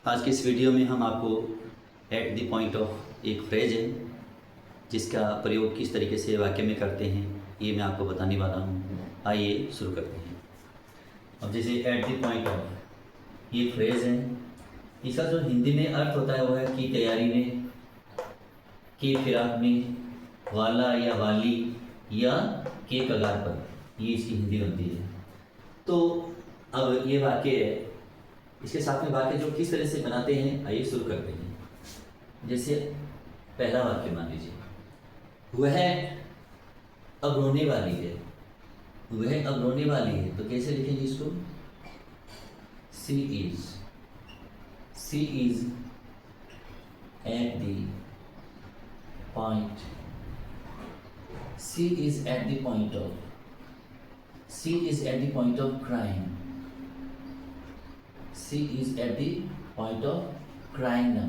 आज के इस वीडियो में हम आपको एट द पॉइंट ऑफ एक फ्रेज है जिसका प्रयोग किस तरीके से वाक्य में करते हैं ये मैं आपको बताने वाला हूँ। आइए शुरू करते हैं। अब जैसे एट द पॉइंट ऑफ ये फ्रेज है, इसका जो हिंदी में अर्थ होता है वो है कि तैयारी में, के फिराक में, वाला या वाली या के कगार पर, ये इसकी हिंदी बनती है। तो अब ये वाक्य है, इसके साथ में वाक्य जो किस तरह से बनाते हैं आइए शुरू करते हैं। जैसे पहला वाक्य मान लीजिए, वह अब रोने वाली है। वह अब रोने वाली है तो कैसे लिखेंगे इसको? She is at the point, she is at the point of, she is at the point of crime, She is at the point of crying now.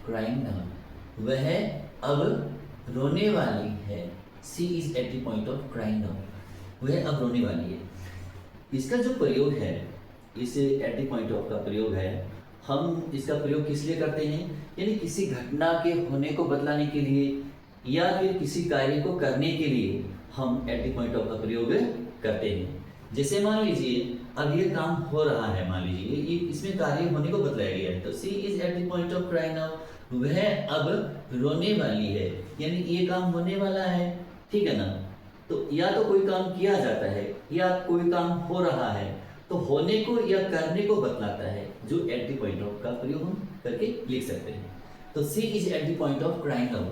Crying now. वह अब रोने वाली है। She is at the point of crying now. वह अब रोने वाली है। इसका जो प्रयोग है, इस at the point of का प्रयोग है, हम इसका प्रयोग किस लिए करते हैं? यानी किसी घटना के होने को बतलाने के लिए या फिर किसी कार्य को करने के लिए हम at the point of का प्रयोग करते हैं। जैसे मान लीजिए अब ये काम हो रहा है, मान लीजिए ये इसमें कार्य होने को बतलाया गया है, तो she is at the point of crying now, वह अब रोने वाली है, यानी ये काम होने वाला है, ठीक है ना। तो या तो कोई काम किया जाता है या कोई काम हो रहा है, तो होने को या करने को बतलाता है, जो एट द पॉइंट ऑफ का प्रयोग हम करके लिख सकते हैं। तो she is at the point of crying now,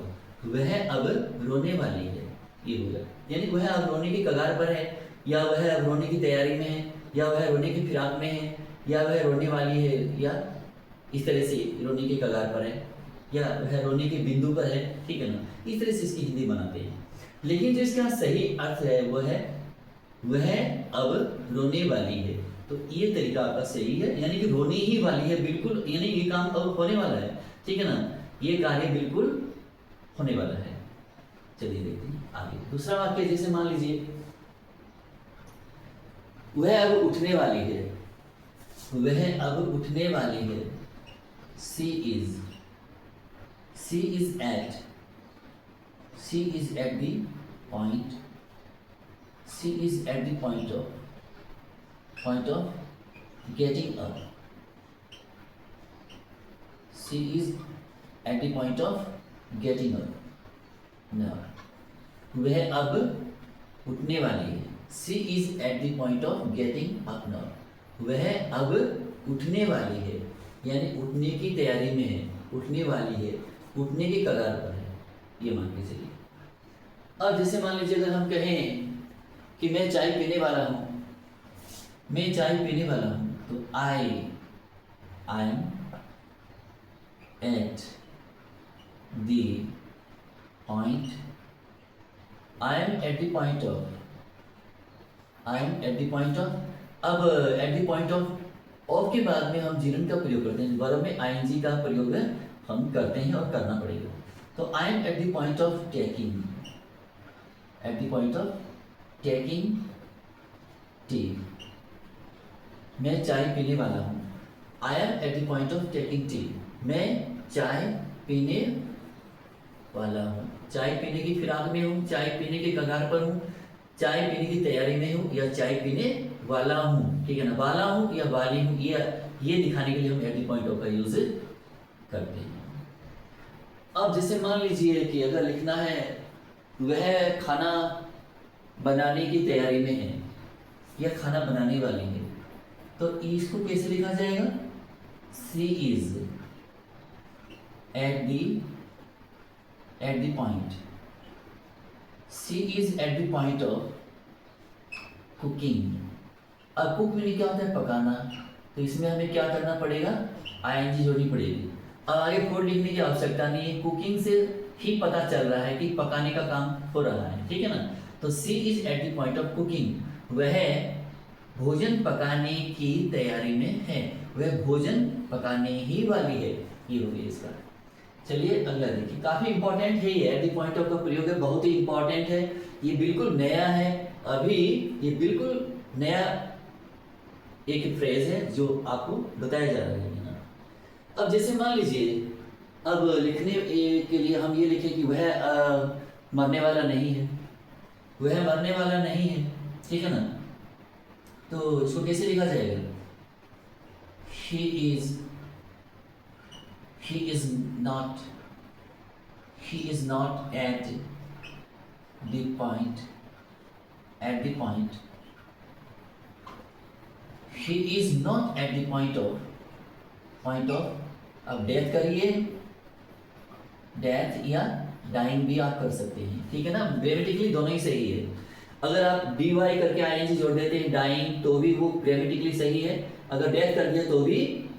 वह अब रोने वाली है, ये हो गया, यानी वह अब रोने की कगार पर है, या वह अब रोने की तैयारी में है, या वह रोने की फिराक में है, या वह रोने वाली है, या इस तरह से रोने के कगार पर है, या वह रोने के बिंदु पर है, ठीक है ना। इस तरह से इसकी हिंदी बनाते हैं। लेकिन जो इसका सही अर्थ है वो है वह अब रोने वाली है। तो ये तरीका आपका सही है, यानी कि रोने ही वाली है बिल्कुल, यानी ये काम अब होने वाला है, ठीक है ना, ये कार्य बिल्कुल होने वाला है। चलिए देखते हैं आगे दूसरा वाक्य। जैसे मान लीजिए वह अब उठने वाली है। वह अब उठने वाली है। She is at the point, she is at the point of getting up, she is at the point of getting up now. वह अब उठने वाली है। She is at the point of getting up now. वह अब उठने वाली है, यानी उठने की तैयारी में है, उठने वाली है, उठने की कगार पर है, ये मान के चलिए। अब जैसे मान लीजिए अगर हम कहें कि मैं चाय पीने वाला हूँ, मैं चाय पीने वाला हूँ, तो I am at the point, I am at the point of, I am eight the point of. अब एट द पॉइंट ऑफ के बाद में हम जीरन का प्रयोग करते हैं, वर्ब में आईएनजी का प्रयोग हम करते हैं और करना पड़ेगा। तो I am eight the point of taking, eight the point of taking tea, मैं चाय पीने वाला हूँ। I am eight the point of taking tea, मैं चाय पीने वाला हूँ, चाय पीने की फिराक में हूँ, चाय पीने के कगार पर हूँ, चाय पीने की तैयारी में हूँ, या चाय पीने वाला हूँ, ठीक है ना, वाला हूँ या वाली हूँ, ये दिखाने के लिए हम एट द पॉइंट ऑफ का यूज करते हैं। अब जैसे मान लीजिए कि अगर लिखना है वह खाना बनाने की तैयारी में है या खाना बनाने वाली है, तो इसको कैसे लिखा जाएगा? She is at the point, she is at the point of cooking. अब कुक में क्या होता है? पकाना, तो इसमें हमें क्या करना पड़ेगा? आईएनजी जोड़नी पड़ेगी। अब आगे कोड लिखने की आवश्यकता नहीं है, कुकिंग से ही पता चल रहा है कि पकाने का काम हो रहा है, ठीक है ना। तो she is at the point of cooking, वह भोजन पकाने की तैयारी में है, वह भोजन पकाने ही वाली है, ये हो गया इसका। चलिए अगला देखिए, काफी इंपॉर्टेंट है ये, एट द पॉइंट ऑफ का प्रयोग है, बहुत ही इंपॉर्टेंट है, ये बिल्कुल नया है, अभी ये बिल्कुल नया एक फ्रेज है जो आपको बताया जा रहा है यहाँ। अब जैसे मान लीजिए, अब लिखने के लिए हम ये लिखें कि वह मरने वाला नहीं है, वह मरने वाला नहीं है, ठीक है ना। तो इसको कैसे लिखा जाएगा? he is not at the point he is not at the point of अब डेथ करिए, डेथ या डाइंग भी आप कर सकते हैं, ठीक है ना। ग्रामेटिकली दोनों ही सही है। अगर आप डी वाई करके आईएनजी जोड़ देते हैं डाइंग, तो भी वो ग्रामेटिकली सही है। अगर डेथ कर दिया तो भी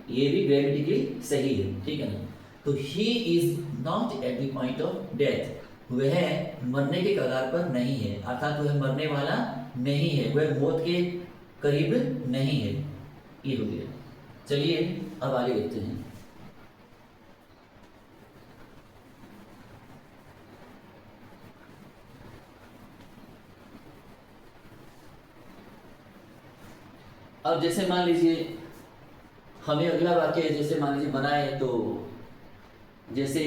ये भी ग्रामेटिकली सही है, ठीक है ना। तो he is not at the point of death, वह मरने के कगार पर नहीं है, अर्थात वह मरने वाला नहीं है, वह मौत के करीब नहीं है। ये हो गया। चलिए अब आगे देखते हैं। अब जैसे मान लीजिए हमें अगला वाक्य जैसे मान लीजिए बना है, तो जैसे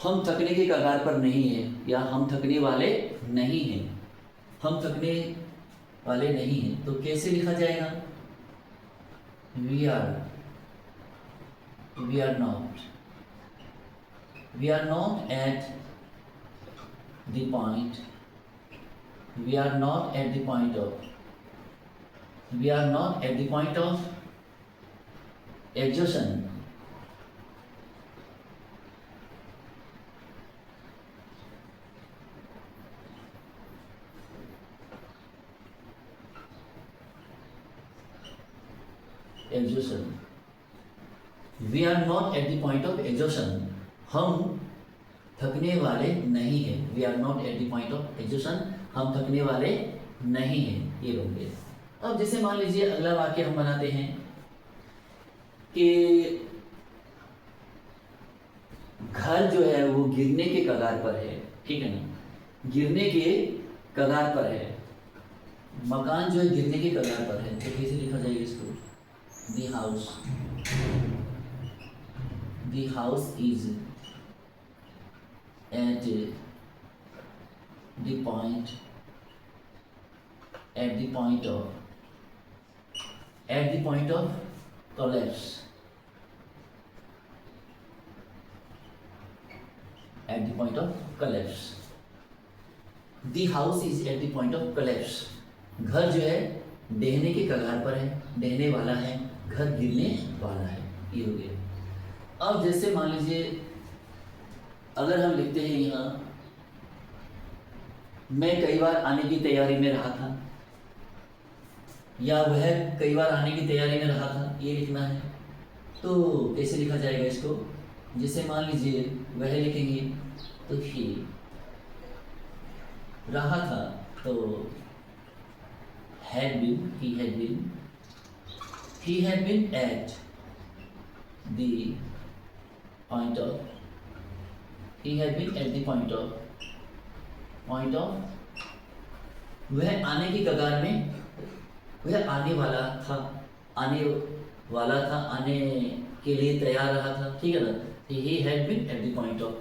हम थकने के कगार पर नहीं है या हम थकने वाले नहीं हैं, हम थकने वाले नहीं हैं, तो कैसे लिखा जाएगा? We are not at the point, we are not at the point of exhaustion, we are not at the point of exhaustion, हम थकने वाले नहीं हैं। we are not at the point of exhaustion, हम थकने वाले नहीं हैं। ये बन गया। अब जैसे मान लीजिए अगला वाक्य हम बनाते हैं कि घर जो है वो गिरने के कगार पर है, ठीक है ना, गिरने के कगार पर है, मकान जो है गिरने के कगार पर है, तो कैसे लिखा जाएगा इसको? The house is at the point of collapse, The house is at the point of collapse, घर जो है ढहने के कगार पर है, ढहने वाला है, घर गिरने वाला है। ये हो गया। अब जैसे मान लीजिए अगर हम लिखते हैं यहाँ, मैं कई बार आने की तैयारी में रहा था, या वह कई बार आने की तैयारी में रहा था, ये लिखना है। तो कैसे लिखा जाएगा इसको? जैसे मान लीजिए वह लिखेंगे तो ही रहा था, तो he had been at the point of वह आने की कगार में, वह आने वाला था, आने के लिए तैयार रहा था, ठीक है ना। he had been at the point of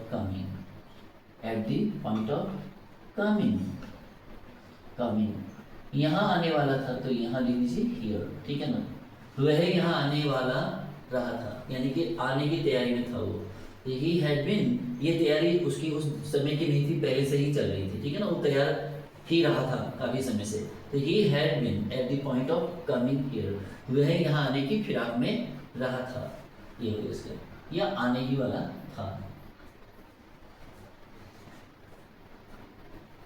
coming, यहाँ आने वाला था, तो यहाँ लिख दीजिए here, ठीक है ना। वह यहाँ आने वाला रहा था, यानी कि आने की तैयारी में था वो। he had been, ये तैयारी उसकी उस समय की नहीं थी, पहले से ही चल रही थी, ठीक है ना, वो तैयार ही रहा था काफी समय से। तो he had been at the point of coming here, वह यहाँ आने की फिराक में रहा था। ये हो गया इसका, या आने ही वाला था।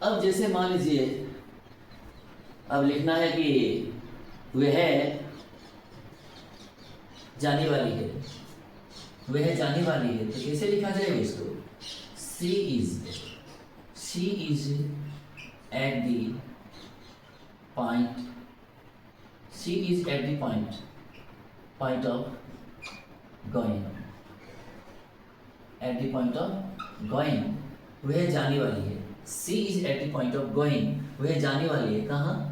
अब जैसे मान लीजिए अब लिखना है कि वह जाने वाली है, वह जाने वाली है, तो कैसे लिखा जाएगा इसको? she is at the point of going, वह जाने वाली है। she is at the point of going, वह जाने वाली है कहाँ?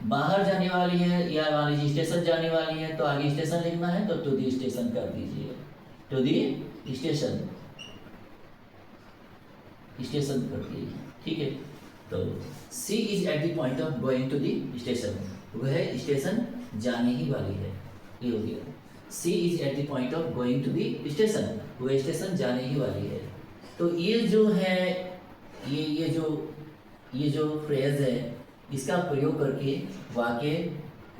बाहर जाने वाली है या मान लीजिए स्टेशन जाने वाली है, तो आगे स्टेशन लिखना है तो टू दी स्टेशन कर दीजिए, टू दी स्टेशन, स्टेशन कर दीजिए, ठीक है। तो she is at the point of going to the station, वह स्टेशन जाने ही वाली है, ये हो गया। She is at the point of going to the station, वह स्टेशन जाने ही वाली है। तो ये जो है ये जो फ्रेज है, इसका प्रयोग करके वाक्य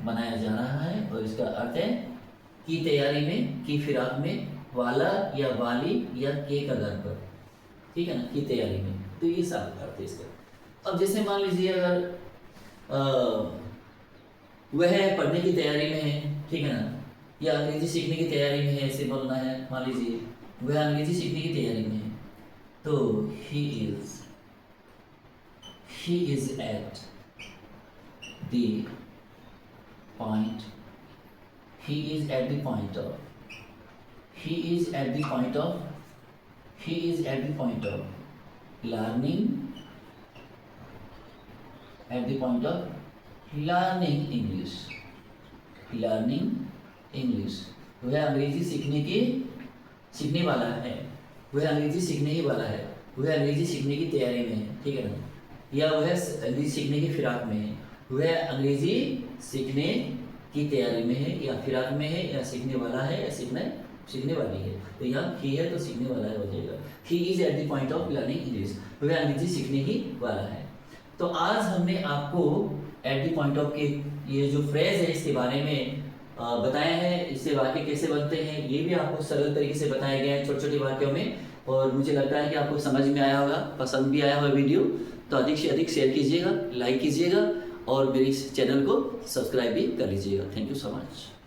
बनाया जा रहा है और इसका अर्थ है की तैयारी में, की फिराक में, वाला या वाली या के का घर पर, ठीक है ना, की तैयारी में। तो ये सब अर्थ है इसका। अब जैसे मान लीजिए अगर वह पढ़ने की तैयारी में है, ठीक है ना, या अंग्रेजी सीखने की तैयारी में है, ऐसे बोलना है। मान लीजिए वह अंग्रेजी सीखने की तैयारी में है, तो he is at the point, he is at the point of, he is at the point of, he is at the point of learning, at the point of learning English, learning English। वह अंग्रेजी सीखने वाला है, वह अंग्रेजी सीखने ही वाला है, वह अंग्रेजी सीखने की तैयारी में है, ठीक है ना, या वह अंग्रेजी सीखने की फिराक में है, वह अंग्रेजी सीखने की तैयारी में है या फिराक में है या सीखने वाला है या सीखने वाली है। तो यहाँ ही है तो सीखने वाला है हो जाएगा। ही is at the point of learning English, वह अंग्रेजी सीखने ही वाला है। तो आज हमने आपको एट द पॉइंट ऑफ के ये जो फ्रेज है इसके बारे में बताया है, इससे वाक्य कैसे बनते हैं ये भी आपको सरल तरीके से बताया गया है छोटे छोटे वाक्यों में। और मुझे लगता है कि आपको समझ में आया होगा, पसंद भी आया होगा वीडियो। तो अधिक से अधिक शेयर कीजिएगा, लाइक कीजिएगा और मेरे इस चैनल को सब्सक्राइब भी कर लीजिएगा। Thank you so much.